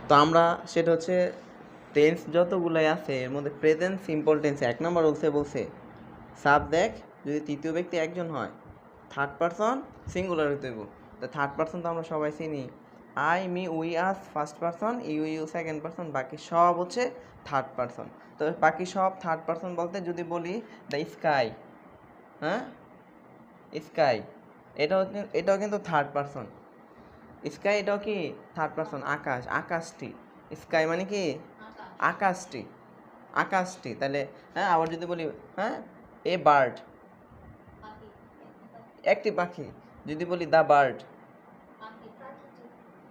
তো আমরা সেটা হচ্ছে টেন্স যতগুলোই আছে এর মধ্যে প্রেজেন্ট সিম্পল টেন্সে 1 নম্বর বলছে সাবজেক্ট যদি তৃতীয় ব্যক্তি একজন হয়, থার্ড পারসন সিঙ্গুলার হইতে হইব। তো থার্ড পারসন তো আমরা সবাই চিনি, I, me, we, us first person, you second person, বাকি সব হচ্ছে থার্ড পারসন। তো বাকি সব থার্ড পারসন বলতে যদি বলি দ্য স্কাই, হ্যাঁ স্কাই, এটাও কিন্তু থার্ড পারসন। স্কাই এটাও কি থার্ড পারসন। আকাশ, আকাশটি, স্কাই মানে কি আকাশটি, আকাশটি। তাহলে হ্যাঁ, আবার যদি বলি হ্যাঁ এ বার্ড, একটি পাখি, যদি বলি দ্য বার্ড,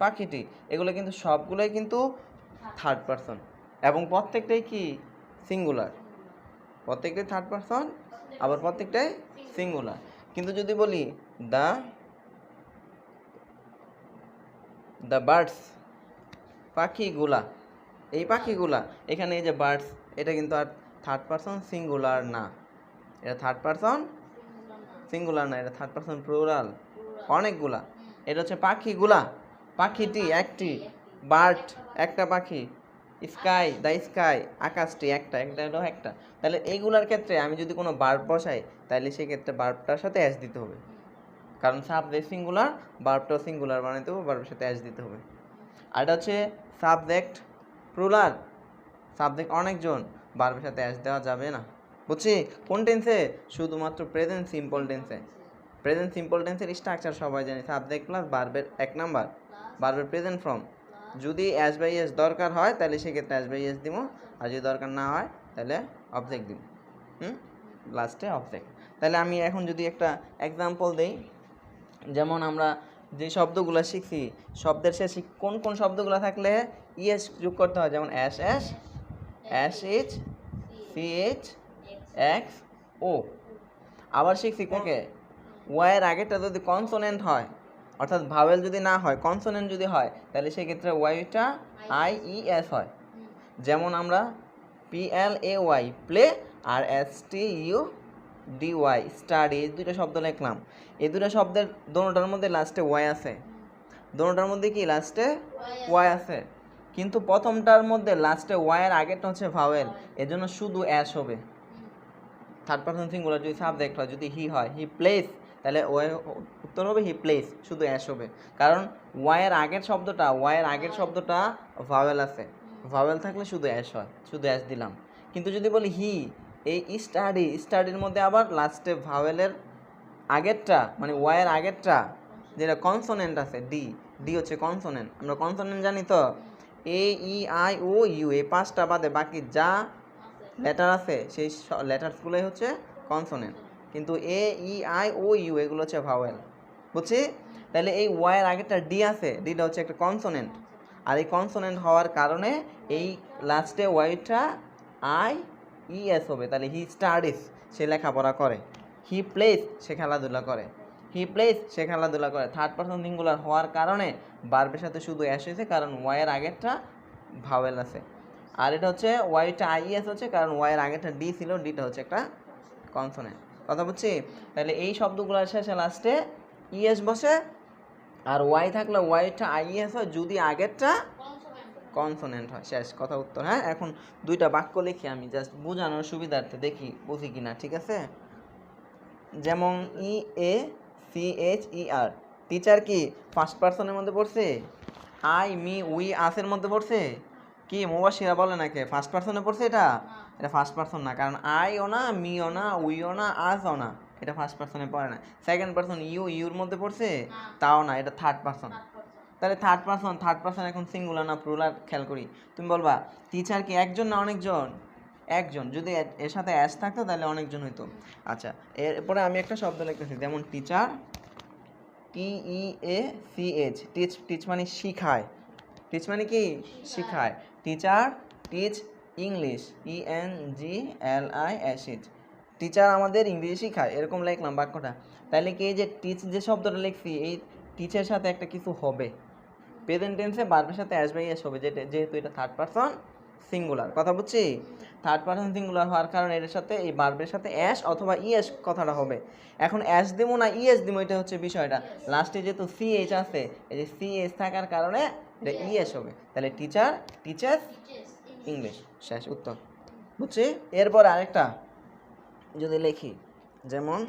পাখিটি, এগুলো কিন্তু সবগুলোই কিন্তু থার্ড পারসন এবং প্রত্যেকটাই কি সিঙ্গুলার, প্রত্যেকটাই থার্ড পারসন আবার প্রত্যেকটাই সিঙ্গুলার। কিন্তু যদি বলি দ্য বার্ডস, পাখিগুলা, এই পাখিগুলা, এখানে এই যে বার্ডস, এটা কিন্তু আর থার্ড পারসন সিঙ্গুলার না, এটা থার্ড পারসন সিঙ্গুলার না, এটা থার্ড পারসন প্লুরাল, অনেকগুলা। এটা হচ্ছে পাখিগুলা, পাখিটি একটি, বার্ড একটা পাখি, স্কাই দ্য স্কাই আকাশটি একটা, একটা হলো একটা। তাহলে এইগুলার ক্ষেত্রে আমি যদি কোনো বার্ব বসাই তাহলে সেক্ষেত্রে বার্বটার সাথে অ্যাস দিতে হবে, কারণ সাবজেক্ট সিঙ্গুলার, বার্বটাও সিঙ্গুলার বানাইতে হবে, বার্বের সাথে অ্যাস দিতে হবে। আর এটা হচ্ছে সাবজেক্ট প্লুরাল, সাবজেক্ট অনেকজন, বার্বের সাথে অ্যাস দেওয়া যাবে না। বুঝছি? কোন টেন্সে? শুধুমাত্র প্রেজেন্ট সিম্পল টেন্সে। প্রেজেন্ট সিম্পল টেন্সের স্ট্রাকচার সবাই জানি, সাবজেক্ট প্লাস বার্বের 1 নাম্বার, বার্বের প্রেজেন্ট ফর্ম। যদি অ্যাস বাই এস দরকার হয় তাহলে সেক্ষেত্রে অ্যাস বাই এস দিব, আর যদি দরকার না হয় তাহলে অবজেক্ট দিব, লাস্টে অবজেক্ট। তাহলে আমি এখন যদি একটা এক্সাম্পল দেই, যেমন আমরা যে শব্দগুলো শিখছি, শব্দের শেষে কোন কোন শব্দগুলো থাকলে ইএস যোগ করতে হয়, যেমন S S, S H, C H, X O. আবার শিখছি কোনকে, ওয়াইয়ের আগেটা যদি কনসোনেন্ট হয়, অর্থাৎ ভাওয়েল যদি না হয়, কনসোনেন্ট যদি হয়, তাহলে সেক্ষেত্রে ওয়াইটা আই ই এস হয়। যেমন আমরা PLAY প্লে আর STUDY স্টাডি, এই দুটো শব্দ লিখলাম। এই দুটো শব্দের দোনোটার মধ্যে লাস্টে ওয়াই আছে, দোনোটার মধ্যে কি লাস্টে ওয়াই আছে, কিন্তু প্রথমটার মধ্যে লাস্টে ওয়াইয়ের আগেরটা হচ্ছে ভাওয়েল, এজন্য শুধু অ্যাস হবে। থার্ড পারসন সিঙ্গুলার যদি সাবজেক্ট হয়, যদি হি হয়, হি প্লেস, তাহলে ওয়াই উত্তর হবে হি প্লেস, শুধু অ্যাস হবে, কারণ ওয়াইয়ের আগের শব্দটা ভাওয়েল আছে, ভাওয়েল থাকলে শুধু অ্যাস হয়, শুধু অ্যাস দিলাম। কিন্তু যদি বলি হি, এই স্টাডির মধ্যে আবার লাস্টে ভাওয়েলের আগেরটা মানে ওয়াইয়ের আগেরটা যেটা কনসোনেন্ট আছে, ডি হচ্ছে কনসোনেন্ট। আমরা কনসোনেন্ট জানি তো, AEIOU, এই 5টা বাদে বাকি যা লেটার আছে সেই লেটারসগুলোই হচ্ছে কনসোনেন্ট, কিন্তু AEIOU এগুলো হচ্ছে ভাওয়েল। বুঝছি? তাহলে এই ওয়াইয়ের আগেরটা ডি আছে, ডিটা হচ্ছে একটা কনসোনেন্ট, আর এই কনসোনেন্ট হওয়ার কারণে এই লাস্টে ওয়াইটা IES হবে। তাহলে হি স্টাডিজ, সে লেখাপড়া করে, হি প্লেস, সে খেলাধুলা করে, থার্ড পারসন সিঙ্গুলার হওয়ার কারণে বার্বের সাথে শুধু অ্যাস হয়েছে, কারণ ওয়াইয়ের আগেরটা ভাওয়েল আছে। আর এটা হচ্ছে ওয়াইটা IES হচ্ছে কারণ ওয়াইয়ের আগেরটা ডি ছিল, ডিটা হচ্ছে একটা কনসোনেন্ট। কথা বুঝছি? তাহলে এই শব্দগুলোর শেষে লাস্টে ইএস বসে, আর ওয়াই থাকলে ওয়াইটা IES হয় যদি আগেরটা কনসোনেন্ট হয়। শেষ কথা, উত্তর। হ্যাঁ, এখন দুইটা বাক্য লিখি আমি, জাস্ট বোঝানোর সুবিধার্থে, দেখি বুঝি কিনা, ঠিক আছে? যেমন EACHER, টিচার কি ফার্স্ট পারসনের মধ্যে পড়ছে? আই, মি, উই, আসের মধ্যে পড়ছে? কি মুবাশিরা বলে নাকি ফার্স্ট পারসনে পড়ছে? এটা ফার্স্ট পারসন না, কারণ আইও না, মিও না, উইও না, আসও না, এটা ফার্স্ট পারসনে পড়ে না। সেকেন্ড পারসন ইউর মধ্যে পড়ছে? তাও না, এটা থার্ড পারসন। তাহলে থার্ড পারসন এখন সিঙ্গুলার না প্লুরাল খেয়াল করি। তুমি বলবা টিচার কি একজন না অনেকজন? একজন। যদি এর সাথে অ্যাস থাকতো তাহলে অনেকজন হইতো। আচ্ছা, এরপরে আমি একটা শব্দ লিখতেছি, যেমন টিচার, TEACH, টিচ মানে শিখায়, টিচ মানে কি শিখায়। Teacher teach English, ENGLISH, teacher আমাদের ইংলিশ শিখায়, এরকম লিখলাম বাক্যটা। তাহলে কি এই যে টিচ যে শব্দটা লিখছি, এই টিচের সাথে একটা কিছু হবে, প্রেজেন্ট টেন্সে বার্বের সাথে অ্যাস বাই এস হবে, যেহেতু এটা থার্ড পারসন সিঙ্গুলার। কথা বুঝছি? থার্ড পারসন সিঙ্গুলার হওয়ার কারণে এর সাথে এই বার্বের সাথে অ্যাস অথবা ইএস কথাটা হবে। এখন অ্যাস দেবো না ইএস দেবো, এটা হচ্ছে বিষয়টা। লাস্টে যেহেতু CH আছে, এই যে CH থাকার কারণে এটা ইএস হবে, তাহলে টিচার টিচার্স ইংলিশ। শেষ উত্তর। বুঝছি? এরপর আরেকটা যদি লিখি, যেমন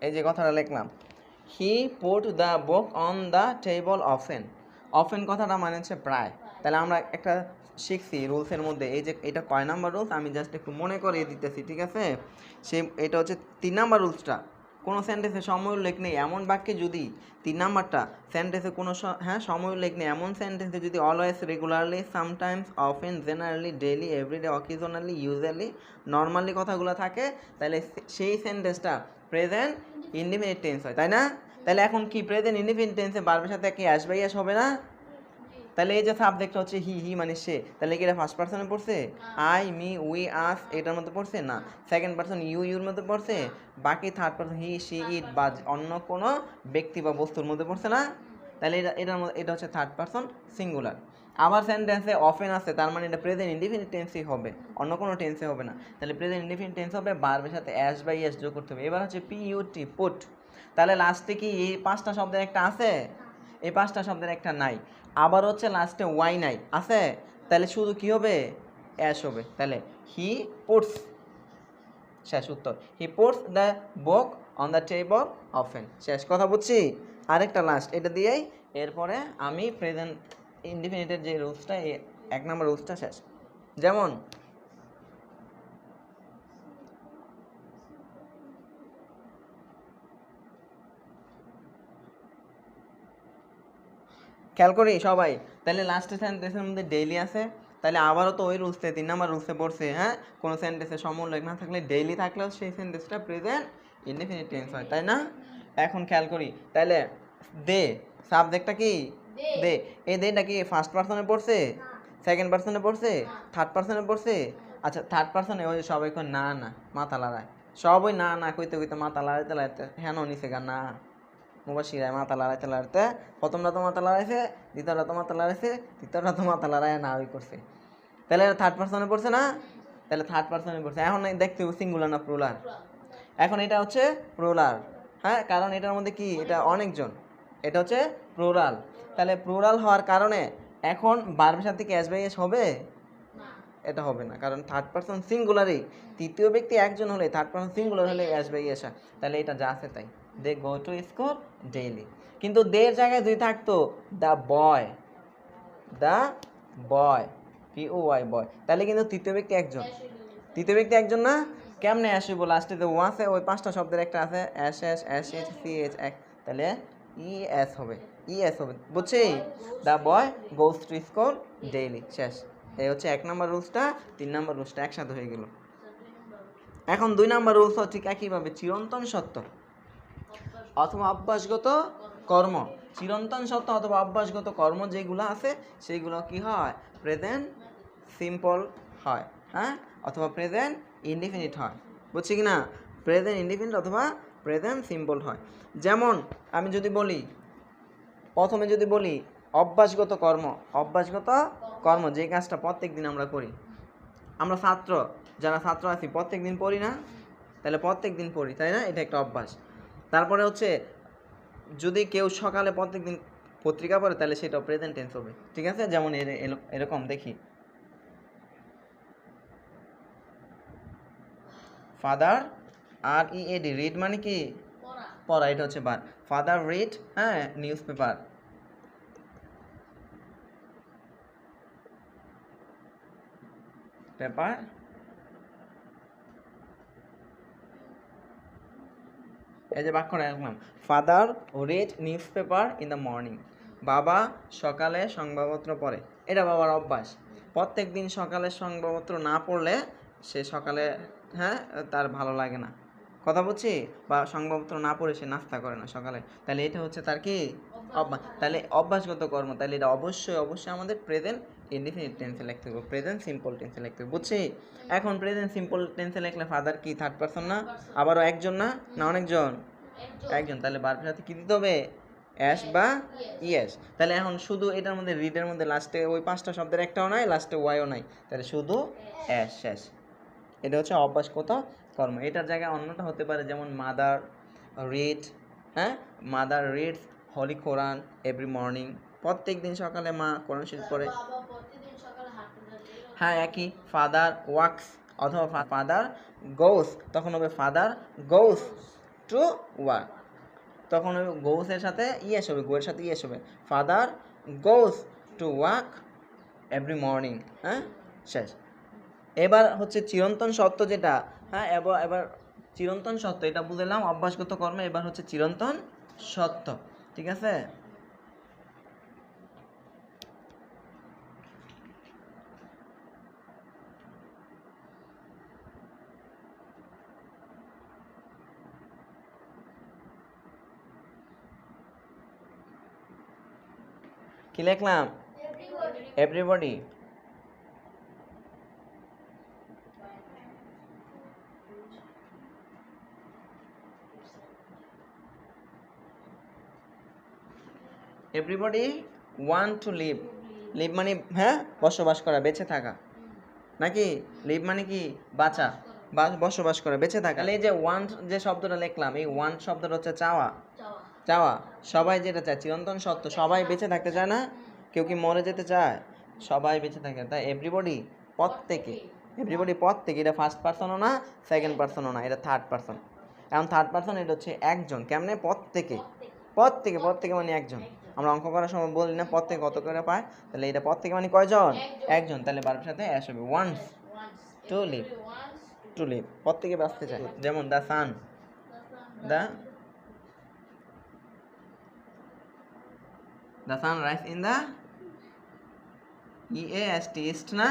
এই যে কথাটা লিখলাম, he put the book on the table often. Often কথাটা মানে হচ্ছে প্রায়। তাহলে আমরা একটা শিখছি রুলসের মধ্যে, এই যে এটা কয় নাম্বার রুলস আমি জাস্ট একটু মনে করিয়ে দিতেছি, ঠিক আছে? এটা হচ্ছে 3 নাম্বার রুলসটা। কোনো সেন্টেন্সে সময় উল্লেখ নেই এমন বাক্যে যদি 3 নাম্বারটা সেন্টেন্সে কোনো সময় উল্লেখ নেই এমন সেন্টেন্সে যদি always, regularly, sometimes, often, generally, daily, everyday, occasionally, usually, normally কথাগুলো থাকে, তাহলে সেই সেন্টেন্সটা প্রেজেন্ট ইনডিফিনিট টেন্স হয়, তাই না? তাহলে এখন কি প্রেজেন্ট ইনডিফিনিট টেন্সে ভার্বের সাথে কি আসবে ইয়াস হবে না? তাহলে এই যে সাবজেক্টটা হচ্ছে হি মানে সে, তাহলে কি এটা ফার্স্ট পারসনে পড়ছে? আই, মি, উই, আস এটার মধ্যে পড়ছে না। সেকেন্ড পারসন ইউর মধ্যে পড়ছে। বাকি থার্ড পারসন হি, সি, ইট বা অন্য কোনো ব্যক্তি বা বস্তুর মধ্যে পড়ছে না। তাহলে এটা হচ্ছে থার্ড পারসন সিঙ্গুলার। আবার সেন্টেন্সে অফেন আছে, তার মানে এটা প্রেজেন্ট ইনডিফিনিট টেন্সই হবে, অন্য কোনো টেন্সে হবে না। তাহলে প্রেজেন্ট ইনডিফিনিট টেন্স হবে, ভার্বের সাথে অ্যাস বাই এস যোগ করতে হবে। এবার হচ্ছে পিইউটি পুট। তাহলে লাস্টে কি এই 5টা শব্দের একটা আছে? এই 5টা শব্দের একটা নাই। আবার হচ্ছে লাস্টে ওয়াই নাই, আছে? তাহলে শুধু কি হবে? অ্যাশ হবে। তাহলে হি পুটস, শেষ উত্তর। He puts the book on the table often. শেষ কথা বুঝছি? আরেকটা লাস্ট, এটা দিয়েই এরপরে আমি প্রেজেন্ট ইনডিফিনিটের যে রুলসটা, এই 1 নম্বর রুলসটা শেষ। যেমন খেয়াল করি সবাই, তাহলে লাস্টের সেন্টেন্সের মধ্যে ডেইলি আছে, তাহলে আবারও তো ওই রুলসে 3 নাম্বার রুলসে পড়ছে, হ্যাঁ? কোনো সেন্টেন্সে সময় উল্লেখ না থাকলে ডেইলি থাকলেও সেই সেন্টেন্সটা প্রেজেন্ট ইনডিফিনিট টেন্স হয়, তাই না? এখন খেয়াল করি, তাহলে দে সাবজেক্টটা কি? দে। এই দেটা কি ফার্স্ট পারসনে পড়ছে? সেকেন্ড পারসনে পড়ছে? থার্ড পারসনে পড়ছে? আচ্ছা, থার্ড পারসনে ওই সবাই কই না না, মাথা লড়ায়, সবই না না কইতে কইতে মাথা লড়াইতে লড়াইতে হেন নিচে গা না, মুবাশিরায় মাথা লড়াইতে লড়াইতে প্রথমটা তো মাথা লড়াইছে, দ্বিতীয়টা তো মাথা লড়াইছে, তৃতীয়টা তো মাথা লড়াই না ওই করছে। তাহলে থার্ড পারসনে পড়ছে না? তাহলে থার্ড পারসনে পড়ছে। এখন দেখতে হবে সিঙ্গুলার না প্লুরাল। এখন এটা হচ্ছে প্লুরাল, হ্যাঁ, কারণ এটার মধ্যে কি, এটা অনেকজন, এটা হচ্ছে প্লুরাল। তাহলে প্লুরাল হওয়ার কারণে এখন ভার্বের সাথে কি অ্যাস বাই এস হবে? এটা হবে না, কারণ থার্ড পারসন সিঙ্গুলারই, তৃতীয় ব্যক্তি একজন হলে, থার্ড পারসন সিঙ্গুলার হলে অ্যাস বাই এস হয়। তাহলে এটা যা আছে তাই, দে গো টু স্কুল ডেইলি। কিন্তু দের জায়গায় যদি থাকতো the boy, the boy, POY বয়, তাহলে কিন্তু তৃতীয় ব্যক্তি একজন, তৃতীয় ব্যক্তি একজন না? কেমনে আসিব? লাস্টে তো ও আছে, ওই 5টা শব্দের একটা আছে, S S S H C H এক, তাহলে ইএস হবে, ইএস হবে। বুঝছি? The boy goes to school daily. শেষ। এই হচ্ছে 1 নম্বর রুলসটা, 3 নম্বর রুলসটা একসাথে হয়ে গেল। এখন 2 নম্বর রুলস ঠিক একইভাবে চিরন্তন সত্য অথবা অভ্যাসগত কর্ম। চিরন্তন সত্য অথবা অভ্যাসগত কর্ম যেগুলো আছে সেইগুলো কি হয়? প্রেজেন্ট সিম্পল হয়, হ্যাঁ, অথবা প্রেজেন্ট ইনডিফিনিট হয়। বুঝছি কি না? প্রেজেন্ট ইনডিফিনিট অথবা প্রেজেন্ট সিম্পল হয়। যেমন আমি যদি বলি, প্রথমে যদি বলি অভ্যাসগত কর্ম, অভ্যাসগত কর্ম যে কাজটা প্রত্যেক দিন আমরা করি, আমরা ছাত্র, যারা ছাত্র আছি প্রত্যেক দিন পড়ি না? তাহলে প্রত্যেক দিন পড়ি, তাই না? এটা একটা অভ্যাস। তারপরে হচ্ছে যদি কেউ সকালে প্রত্যেক দিন পত্রিকা পড়ে, তাহলে সেটাও প্রেজেন্ট টেন্স হবে, ঠিক আছে? যেমন এরকম দেখি, ফাদার, READ, রিড মানে কি? পড়া, এটা হচ্ছে বার। ফাদার রিড, হ্যাঁ, নিউজ পেপার। পেপার, এই যে বাক্যটা রাখলাম, father read news paper in the morning. বাবা সকালে সংবাদপত্র পড়ে, এটা বাবার অভ্যাস। প্রত্যেক দিন সকালে সংবাদপত্র না পড়লে সে সকালে, হ্যাঁ, তার ভালো লাগে না, কথা বলছি, বা সংবাদপত্র না পড়ে সে নাস্তা করে না সকালে, তাহলে এটা হচ্ছে তার কি? অভ্যাস। তাহলে অভ্যাসগত কর্ম, তাহলে এটা অবশ্যই অবশ্যই আমাদের প্রেজেন্ট ইনডিফিনিট টেন্সে লিখতে হবে, প্রেজেন্ট সিম্পল টেন্সে লিখতে হবে। বুঝছি? এখন প্রেজেন্ট সিম্পল টেন্সে লিখলে ফাদার কি থার্ড পারসন না? আবারও একজন না, না অনেকজন? একজন, তাহলে ভার্বের সাথে কি দিতে হবে? অ্যাশ বা ইয়েস। তাহলে এখন শুধু এটার মধ্যে রিডের মধ্যে লাস্টে ওই 5টা শব্দের একটাও নাই, লাস্টে ওয়াইও নাই, তাহলে শুধু অ্যাশ শেষ। এটা হচ্ছে অভ্যাসগত কর্ম। এটার জায়গায় অন্যটা হতে পারে, যেমন মাদার রিড, হ্যাঁ, মাদার রিডস হলি কোরআন এভরি মর্নিং, প্রত্যেক দিন সকালে মা কোরআন শরীফ পড়ে। হ্যাঁ, একই। ফাদার ওয়াক্স অথবা ফাদার গোস, তখন হবে ফাদার গোস টু ওয়ার্ক, তখন হবে গোসের সাথে ইয়েস হবে, গোয়ের সাথে ইয়েস হবে, father goes to work every morning. হ্যাঁ, শেষ। এবার হচ্ছে চিরন্তন সত্য যেটা, হ্যাঁ, এবার চিরন্তন সত্য এটা বুঝলাম অভ্যাসগত কর্ম। এবার হচ্ছে চিরন্তন সত্য, ঠিক আছে? কি লিখলাম? Everybody. Everybody want to live. Live মানে হ্যাঁ বসবাস করা, বেঁচে থাকা, নাকি? লিভ মানে কি? বাঁচা, বসবাস করা, বেঁচে থাকা। তাহলে এই যে ওয়ান্ট যে শব্দটা লিখলাম, এই ওয়ান্ট শব্দটা হচ্ছে চাওয়া। চাওয়া, সবাই যেটা চায়, চিরন্তন সত্য, সবাই বেঁচে থাকতে চায় না? কেউ কি মরে যেতে চায়? সবাই বেঁচে থাকে। তাই এভরিবডি প্রত্যেকে, এভরিবডি প্রত্যেকে, এটা ফার্স্ট পার্সনও না, সেকেন্ড পার্সনও না, এটা থার্ড পার্সন। এখন থার্ড পার্সন এটা হচ্ছে একজন। কেমনে? প্রত্যেকে, প্রত্যেকে, প্রত্যেকে মানে একজন। আমরা অঙ্ক করার সময় বলি না প্রত্যেকে কত করে পায়, তাহলে এটা প্রত্যেকে মানে কয়জন? একজন। তাহলে ভার্বের সাথে অ্যাশ হবে, wants to live, to live, প্রত্যেকে বাঁচতে চায়। যেমন the sun, the sun rise in the EAST, east না?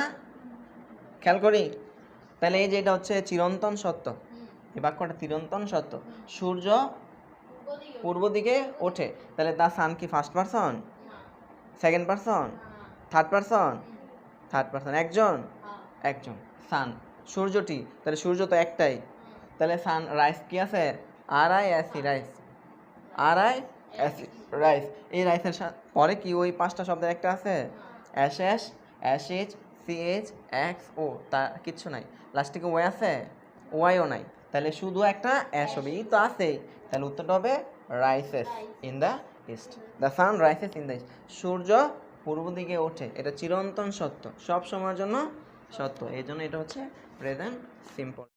খেয়াল করি। তাহলে এই যে এটা হচ্ছে চিরন্তন সত্য, এই বাক্যটা চিরন্তন সত্য। সূর্য পূর্ব দিকে ওঠে, তাহলে দ্য সান কি first person, second person, third person? Third person. একজন, একজন। সান সূর্যটি, তাহলে সূর্য তো একটাই, তাহলে সান রাইস কি আছে? RISE, rice, RISE, rice. এই রাইসের পরে কি ওই 5টা শব্দের একটা আছে? SS, SH, CH, XO, তা কিচ্ছু নাই। লাস্টে কি ওয়াই আছে? ওয়াইও নাই, তাহলে শুধু একটা অ্যাশ হবে। ই তো আছেই, তাহলে উত্তরটা হবে rises in the east. The sun rises in the east. সূর্য পূর্ব দিকে ওঠে, এটা চিরন্তন সত্য, সব সময়ের জন্য সত্য, এই জন্য এটা হচ্ছে প্রেজেন্ট সিম্পল।